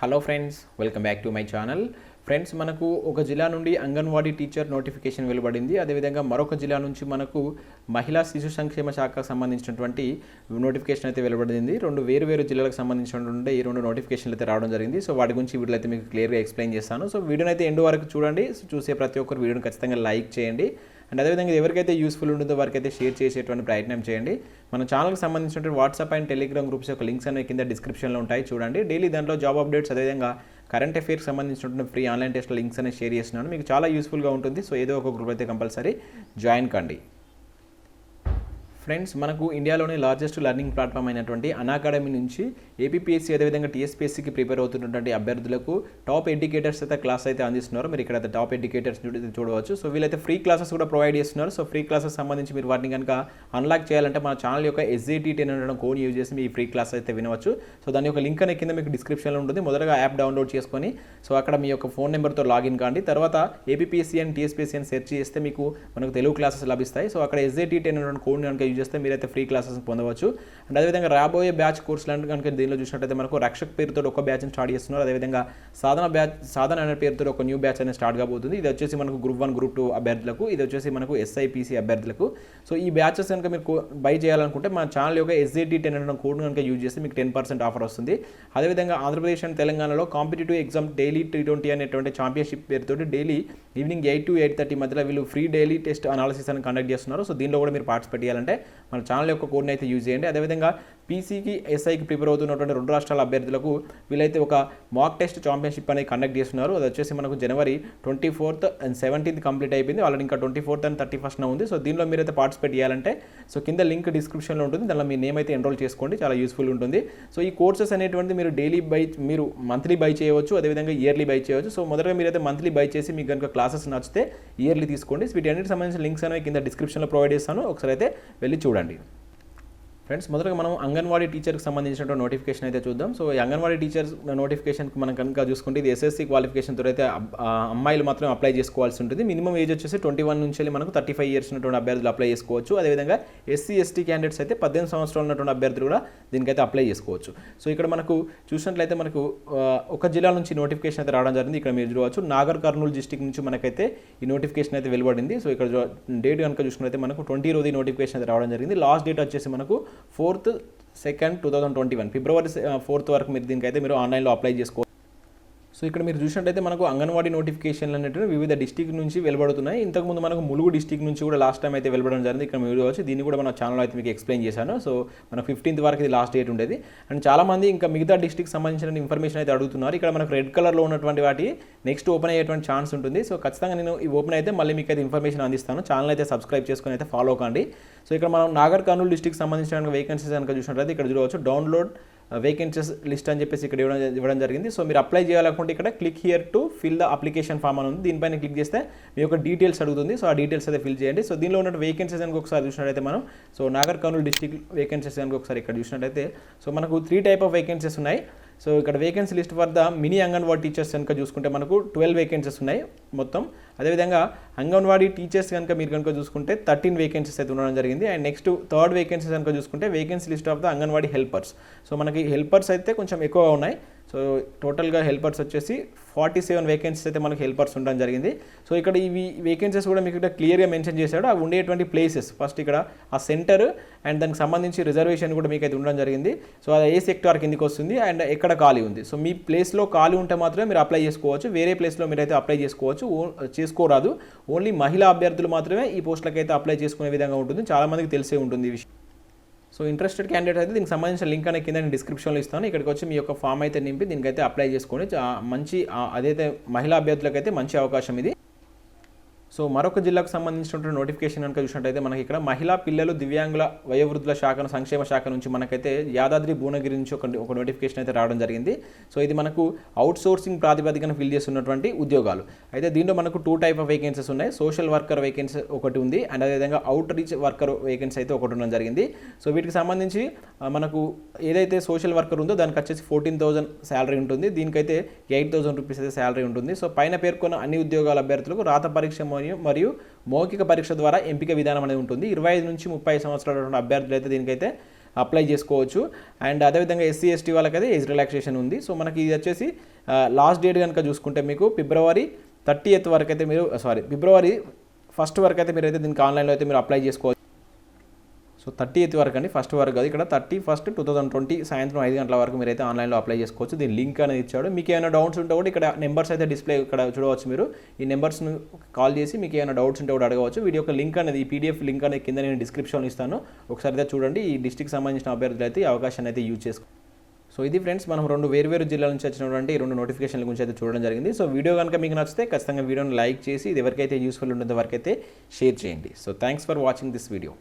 Hello friends, welcome back to my channel. Friends, మనకు ఒక జిల్లా నుండి అంగన్వాడీ టీచర్ నోటిఫికేషన్ వెలువడింది. అదేవిధంగా మరొక జిల్లా నుంచి మనకు మహిళా శిశు సంక్షేమ శాఖకు సంబంధించినటువంటి నోటిఫికేషన్ అయితే వెలువడింది. రెండు వేరు జిల్లాలకు సంబంధించినటువంటి ఈ రెండు నోటిఫికేషన్లు అయితే రావడం జరిగింది. సో వాటి గురించి వీడియోలో అయితే మీకు క్లియర్గా ఎక్స్ప్లెయిన్ చేస్తాను. సో వీడియోని అయితే ఎండ్ వరకు చూడండి. చూసే ప్రతి ఒక్కరు వీడియోని ఖచ్చితంగా లైక్ చేయండి. అండ్ అదేవిధంగా ఎవరికైతే యూస్ఫుల్ ఉంటుందో వారికి అయితే షేర్ చేసేటువంటి ప్రయత్నం చేయండి. మన ఛానల్కి సంబంధించినటువంటి వాట్సాప్ అండ్ టెలిగ్రామ్ గ్రూప్స్ యొక్క లింక్స్ అనేవి కింద డిస్క్రిప్షన్లో ఉంటాయి, చూడండి. డైలీ దాంట్లో జాబ్ అప్డేట్స్, అదేవిధంగా కరెంట్ అఫైర్స్ సంబంధించినటువంటి ఫ్రీ ఆన్లైన్ టెస్ట్ లింక్స్ అనేది షేర్ చేస్తున్నాను. మీకు చాలా యూస్ఫుల్గా ఉంటుంది. సో ఏదో ఒక గ్రూప్ అయితే కంపల్సరీ జాయిన్ కండి. ఫ్రెండ్స్, మనకు ఇండియాలోనే లార్జెస్ట్ లెర్నింగ్ ప్లాట్ఫామ్ అయినటువంటి అన్అకాడమీ నుంచి ఏపీపీఎస్సీ అదేవిధంగా టీఎస్పీఎస్సీకి ప్రిపేర్ అవుతున్నటువంటి అభ్యర్థులకు టాప్ ఎడ్యుకేటర్స్ అయితే క్లాస్ అయితే అందిస్తున్నారు. మీరు ఇక్కడ టాప్ ఎడ్యుకేటర్స్ చూడవచ్చు. సో వీళ్ళైతే ఫ్రీ క్లాసెస్ కూడా ప్రొవైడ్ చేస్తున్నారు. సో ఫ్రీ క్లాసెస్ సంబంధించి మీరు వాటిని కనుక అన్లాక్ చేయాలంటే మన ఛానల్ యొక్క SJT10 అనే కోడ్ యూజ్ చేసి మీ ఫ్రీ క్లాస్ అయితే వినవచ్చు. సో దాని యొక్క లింక్ అనేది కింద మీకు డిస్క్రిప్షన్లో ఉంటుంది. మొదటగా యాప్ డౌన్లోడ్ చేసుకొని సో అక్కడ మీ యొక్క ఫోన్ నెంబర్తో లాగిన్ కాండి. తర్వాత ఏపీపీఎస్సీ అండ్ టీఎస్పీఎస్సీ అని సెర్చ్ చేస్తే మీకు మనకు తెలుగు క్లాసెస్ లభిస్తాయి. సో అక్కడ SJT10 అనే కోడ్ కనుక యూజ్ చేస్తే మీరైతే ఫ్రీ క్లాసెస్ పొందవచ్చు. అండ్ అదేవిధంగా రాబోయే బ్యాచ్ కోర్సులు కనుక దీనిలో చూసినట్టయితే మనకు రక్షక్ పేరుతో ఒక బ్యాచ్ని స్టార్ట్ చేస్తున్నారు. అదేవిధంగా సాధన అనే పేరుతో ఒక న్యూ బ్యాచ్ అనేది స్టార్ట్ కాబోతుంది. ఇది వచ్చేసి మనకు గ్రూప్ 1 గ్రూప్ 2 అభ్యర్థులకు, ఇది వచ్చేసి మనకు SIPC అభ్యర్థులకు. సో ఈ బ్యాచెస్ కనుక మీరు బై చేయాలనుకుంటే మన ఛానల్ యొక్క SJT10 అనే కోడ్ కనుక యూజ్ చేస్తే మీకు 10% ఆఫర్ వస్తుంది. అదేవిధంగా ఆంధ్రప్రదేశ్ అండ్ తెలంగాణలో కాంపిటేటివ్ ఎగ్జామ్ డైలీ T20 అనేటువంటి ఛాంపియన్షిప్ పేరుతో డైలీ ఈవినింగ్ 8 to 8:30 మధ్యలో వీళ్ళు ఫ్రీ డైలీ టెస్ట్ అనాలిసిస్ అని కండక్ట్ చేస్తున్నారు. సో దీనిలో కూడా మీరు పార్టిసిపేట్ చేయాలంటే మన ఛానల్ యొక్క కోడ్ని అయితే యూజ్ చేయండి. అదేవిధంగా పీసీకి SIకి ప్రిపేర్ అవుతున్నటువంటి 2 రాష్ట్రాల అభ్యర్థులకు వీళ్ళైతే ఒక మాక్ టెస్ట్ ఛాంపియన్షిప్ అనేది కండక్ట్ చేస్తున్నారు. అది వచ్చేసి మనకు జనవరి 24th and 17th కంప్లీట్ అయిపోయింది. ఆల్రెడీ ఇంకా 24th and 31st ఉంది. సో దీనిలో మీరైతే పార్టిసిపేట్ చేయాలంటే సో కింద లింక్ డిస్క్రిప్షన్లో ఉంటుంది. దానిలో మీ నేమ్ అయితే ఎన్రోల్ చేసుకోండి, చాలా యూస్ఫుల్ ఉంటుంది. సో ఈ కోర్సెస్ అనేటువంటి మీరు మీరు మంత్లీ బై చేయవచ్చు, అదేవిధంగా ఇయర్లీ బై చేయవచ్చు. సో మొదటగా మీరైతే మంత్లీ బై చేసి మీకు కనుక క్లాసెస్ నచ్చితే ఇయర్లీ తీసుకోండి. వీటి అన్నిటికి సంబంధించిన లింక్స్ అనేవి కింద డిస్క్రిప్షన్లో ప్రొవైడ్ చేస్తాను, ఒకసారి అయితే వెళ్ళి చూడండి. ఫ్రెండ్స్, మొదటగా మనం అంగన్వాడీ టీచర్కి సంబంధించినటువంటి నోటిఫికేషన్ అయితే చూద్దాం. సో ఈ అంగన్వాడీ టీచర్స్ నోటిఫికేషన్కి మనం కనుక చూసుకుంటే ఇది SSC క్వాలిఫికేషన్తో అయితే అమ్మాయిలు మాత్రం అప్లై చేసుకోవాల్సి ఉంటుంది. మినిమం ఏజ్ వచ్చేసి 21 నుంచి మనకు 35 years ఉన్నటువంటి అభ్యర్థులు అప్లై చేసుకోవచ్చు. అదేవిధంగా SC ST క్యాండిడేట్స్ అయితే 18 సంవత్సరాలు ఉన్నటువంటి అభ్యర్థులు కూడా దీనికైతే అప్లై చేసుకోవచ్చు. సో ఇక్కడ మనకు చూసినట్లయితే మనకు ఒక జిల్లా నుంచి నోటిఫికేషన్ అయితే రావడం జరిగింది. ఇక్కడ మీరు చూడవచ్చు నాగర్ కర్నూలు డిస్టిక్ నుంచి మనకైతే ఈ నోటిఫికేషన్ అయితే వెలువడింది. సో ఇక్కడ డేట్ కనుక చూసుకున్నట్లయితే మనకు 20 నోటిఫికేషన్ అయితే రావడం జరిగింది. లాస్ట్ డేట్ వచ్చేసి మనకు 4th 2nd 2021 ఫిబ్రవరి 4th వరకు మీరు దీనికైతే మీరు ఆన్లైన్లో అప్లై చేసుకోవచ్చు. సో ఇక్కడ మీరు చూసినట్టయితే మనకు అంగన్వాడీ నోటిఫికేషన్లు అనేవి వివిధ డిస్టిక్ నుంచి వెలువడుతున్నాయి. ఇంతకుముందు మనకు ములుగు డిస్టిక్ నుంచి కూడా లాస్ట్ టైం అయితే వెలువడడం జరిగింది. ఇక్కడ మీరు వచ్చి దీన్ని కూడా మన ఛానల్లో అయితే మీకు ఎక్స్ప్లెయిన్ చేశాను. సో మనకు 15th వరకు ఇది లాస్ట్ డేట్ ఉండేది. అండ్ చాలామంది ఇంకా మిగతా డిస్టిక్ సంబంధించిన ఇన్ఫర్మేషన్ అయితే అడుగుతున్నారు. ఇక్కడ మనకు రెడ్ కలర్లో ఉన్నటువంటి వాటి నెక్స్ట్ ఓపెన్ అయ్యేటువంటి ఛాన్స్ ఉంటుంది. సో ఖచ్చితంగా నేను ఈ ఓపెన్ అయితే మళ్ళీ మీకు అయితే ఇన్ఫర్మేషన్ అందిస్తాను. ఛానల్ అయితే సబ్స్క్రైబ్ చేసుకొని అయితే ఫాలో కండి. సో ఇక్కడ మనం నాగర్ కర్నూలు డిస్టిక్ సంబంధించిన వేకెన్సీస్ కనుక చూసినట్లయితే ఇక్కడ చూడవచ్చు డౌన్లోడ్ వేకెన్సీస్ లిస్ట్ అని చెప్పేసి ఇక్కడ ఇవ్వడం జరిగింది. సో మీరు అప్లై చేయాలనుకుంటే ఇక్కడ click here to fill the application form అని ఉంది. దీనిపైన క్లిక్ చేస్తే మీ యొక్క డీటెయిల్స్ అడుగుతుంది. సో ఆ డీటెయిల్స్ అయితే ఫిల్ చేయండి. సో దీనిలో ఉన్న వేకెన్సీస్ కనుక ఒకసారి చూసినట్టయితే మనం so Nagar Kurnool district vacancies కనుక ఒకసారి ఇక్కడ చూసినట్టయితే సో మనకు 3 type ఆఫ్ వేకెన్సీస్ ఉన్నాయి. సో ఇక్కడ vacancy list for the mini anganwadi teachers కనుక చూసుకుంటే మనకు 12 వేకెన్సీస్ ఉన్నాయి మొత్తం. అదేవిధంగా అంగన్వాడీ టీచర్స్ కనుక మీరు కనుక చూసుకుంటే 13 వేకెన్సీస్ అయితే ఉండడం జరిగింది. అండ్ నెక్స్ట్ 3rd వేకెన్సీస్ కనుక చూసుకుంటే vacancy list of the anganwadi helpers. So మనకి హెల్పర్స్ అయితే కొంచెం ఎక్కువగా ఉన్నాయి. సో టోటల్గా హెల్పర్స్ వచ్చేసి 47 వేకెన్సీస్ అయితే మనకి హెల్పర్స్ ఉండడం జరిగింది. సో ఇక్కడ ఇవి వేకెన్సీస్ కూడా మీకు ఇక్కడ క్లియర్గా మెన్షన్ చేశాడు. అవి ఉండేటువంటి ప్లేసెస్ ఫస్ట్ ఇక్కడ ఆ సెంటర్ అండ్ దానికి సంబంధించి రిజర్వేషన్ కూడా మీకు అయితే ఉండడం జరిగింది. సో అది ఏ సెక్టార్ కిందకి వస్తుంది అండ్ ఎక్కడ ఖాళీ ఉంది. సో మీ ప్లేస్లో ఖాళీ ఉంటే మాత్రమే మీరు అప్లై చేసుకోవచ్చు. వేరే ప్లేస్లో మీరు అయితే అప్లై చేసుకోరాదు. ఓన్లీ మహిళా అభ్యర్థులు మాత్రమే ఈ పోస్టులకు అయితే అప్లై చేసుకునే విధంగా ఉంటుంది. చాలామందికి తెలిసే ఉంటుంది ఈ విషయం. సో ఇంట్రెస్టెడ్ క్యాండిడేట్ అయితే దీనికి సంబంధించిన లింక్ అనేది కింద నేను డిస్క్రిప్షన్లో ఇస్తాను. ఇక్కడికి వచ్చి మీ యొక్క ఫామ్ అయితే నింపి దీనికైతే అప్లై చేసుకోండి. మంచి అదైతే మహిళా అభ్యర్థులకు అయితే మంచి అవకాశం ఇది. సో మరొక జిల్లాకు సంబంధించినటువంటి నోటిఫికేషన్ కనుక చూసినట్టయితే మనకి ఇక్కడ మహిళా పిల్లలు దివ్యాంగుల వయోవృద్ధుల సంక్షేమ శాఖ నుంచి మనకైతే యాదాద్రి భువనగిరి నుంచి ఒక నోటిఫికేషన్ అయితే రావడం జరిగింది. సో ఇది మనకు అవుట్ సోర్సింగ్ ప్రాతిపదికన ఫిల్ చేస్తున్నటువంటి ఉద్యోగాలు. అయితే దీంట్లో మనకు 2 type ఆఫ్ వేకెన్సీస్ ఉన్నాయి. సోషల్ వర్కర్ వేకెన్సీ ఒకటి ఉంది అండ్ అదేవిధంగా అవుట్ రీచ్ వర్కర్ వేకెన్సీ అయితే ఒకటి ఉండడం జరిగింది. సో వీటికి సంబంధించి మనకు ఏదైతే సోషల్ వర్కర్ ఉందో దానికి వచ్చేసి 14,000 శాలరీ ఉంటుంది. దీనికైతే 8,000 రూపీస్ అయితే శాలరీ ఉంటుంది. సో పైన పేర్కొన్న అన్ని ఉద్యోగాల అభ్యర్థులకు రాత పరీక్ష మరియు మౌఖిక పరీక్ష ద్వారా ఎంపిక విధానం అనేది ఉంటుంది. 25 నుంచి 30 సంవత్సరాల అభ్యర్థులు అయితే దీనికైతే అప్లై చేసుకోవచ్చు. అండ్ అదేవిధంగా ఎస్సీ ఎస్టీ వాళ్ళకైతే ఏజ్ రిలాక్సేషన్ ఉంది. సో మనకి ఇది వచ్చేసి లాస్ట్ డేట్ కనుక చూసుకుంటే మీకు ఫిబ్రవరి 30th వరకు అయితే మీరు ఫిబ్రవరి 1st వరకు అయితే మీరైతే దీనికి ఆన్లైన్లో అయితే మీరు అప్లై చేసుకోవచ్చు. సో 30th వరకు అండి, 1st వరకు కాదు, ఇక్కడ 31st 2020 సాయంత్రం 5 గంటల వరకు మీరైతే ఆన్లైన్లో అప్లై చేసుకోవచ్చు. దీని లింక్ అనేది ఇచ్చాడు. మీకు ఏమైనా డౌట్స్ ఉంటే కూడా ఇక్కడ నెంబర్స్ అయితే డిస్ప్లే ఇక్కడ చూడవచ్చు. మీరు ఈ నెంబర్స్ను కాల్ చేసి మీకు ఏమైనా డౌట్స్ ఉంటే కూడా అడగవచ్చు. వీడియో యొక్క లింక్ అనేది, ఈ పీడిఎఫ్ లింక్ అనేది కింద నేను డిస్క్రిప్షన్లో ఇస్తాను, ఒకసారి అయితే చూడండి. ఈ డిస్ట్రిక్ట్ సంబంధించిన అభ్యర్థులు అయితే ఈ అవకాశాన్ని అయితే యూజ్ చేసుకో. సో ఇది ఫ్రెండ్స్, మనం 2 వేరు జిల్లాల నుంచి వచ్చినటువంటి 2 నోటిఫికేషన్ల గురించి అయితే చూడడం జరిగింది. సో వీడియో కనుక మీకు నచ్చితే ఖచ్చితంగా వీడియోని లైక్ చేసి ఇది ఎవరికైతే యూస్ఫుల్ ఉంటుందో వరకైతే షేర్ చేయండి. So thanks for watching this video.